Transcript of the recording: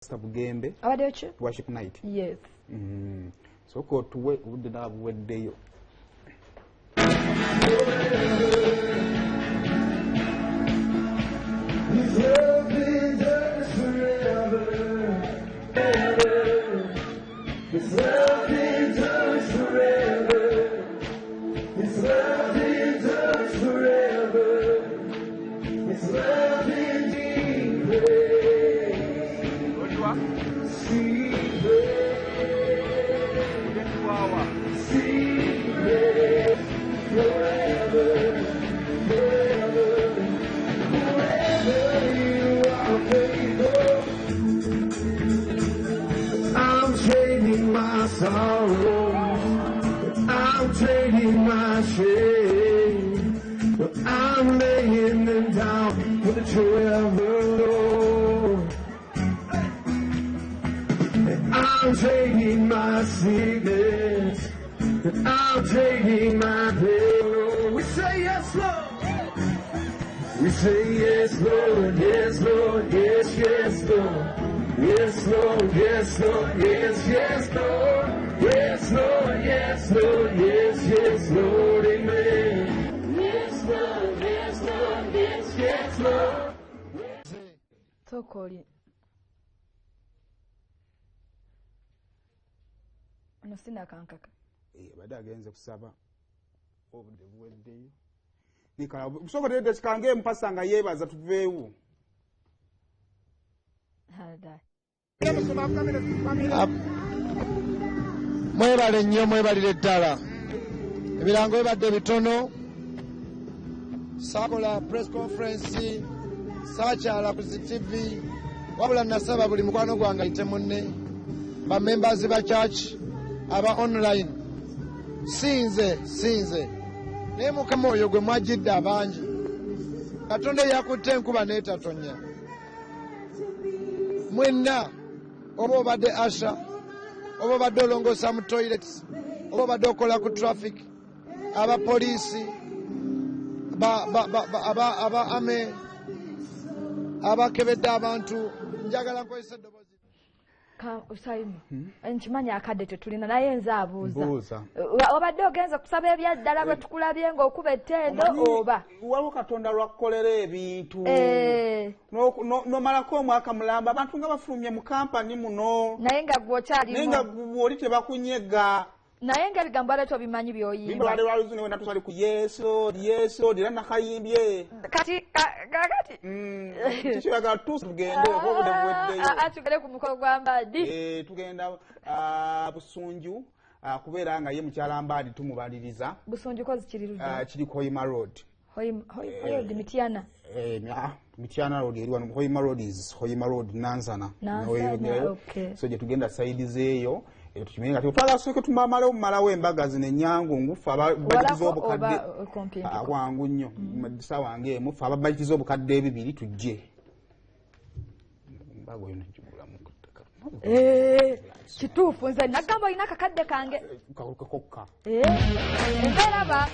Paasita Bugembe. Worship night. Yes. So ko tuwe udde na weddeyo. His love endures forever. His love endures forever. His love indeed forever, forever you are faithful. I'm trading my sorrows, I'm trading my shame, but I'm laying them down for the joy of the Lord. And I'm trading my sickness, and I'm trading my pain. We say yes, Lord. We say yes, Lord, yes, Lord, yes, yes, Lord. Yes, Lord, yes, Lord, yes, yes, Lord. Yes, Lord, yes, Lord, yes, yes, Lord, amen. Yes, Lord, yes, Lord, yes, yes, Lord. So Koli. Ano sina kankaka. Bada agenze kusaba obudde buweddeyo. Nikala busoboledde kikange mpasanga yebaza tuveewo. Mwebale nnyo mwebalire ddala ebirango bibadde bitono saakola press conference saakyala ku TV wabula nasaba buli mukwano gwange ayite munne bamembers ba church aba online sinze naye mukama oyo gwe mwajjidde abangi Katonda yakutte enkuba n'etatonya mwenna oba obadde asha oba obadde olongoosa mu toilets oba obadde okola ku traffic abapoliisi aba ame abakebedde abantu njagala nkozesa eddoboozi Usaini nkimanyi akadde tetulina naye nze abuuza obadde ogenze kusaba ebyaddala bwe tukulabye ng'okuba ettendo oba waliwo Katonda lwakukolera ebintu n'omalako omwaka mulamba abantu nga bafulumye mu kampani muno naye nga gwe okyalimu naye nga oli tebakunyega naye nga ebigambo aleeta obimanyi by'oyimba bale lwaluzi newe natusali ku yesu era nakayimbye kati tikyoyagala tuusi tugende obudde buweddeyo tugende ku mukolo gwa Mbadi tugenda Busunju kubeera nga ye mukyala Mbadi tumubaliriza Busunju kozi kiri Hoima Road Mityana Mityana Road eri wano Hoima Road is Hoima Road Nansana so gye tugenda side zeeyo tukimenye nga twala soke tumalawo embaga zino enyangu ngufu ababajitiza obukadde wangu nnyo madisa wange emufu ababajitiza obukadde ebibiri tujje mbago yino njugula mukutaka kituufu nze nagamba olina akakadde kange kokka embeera ba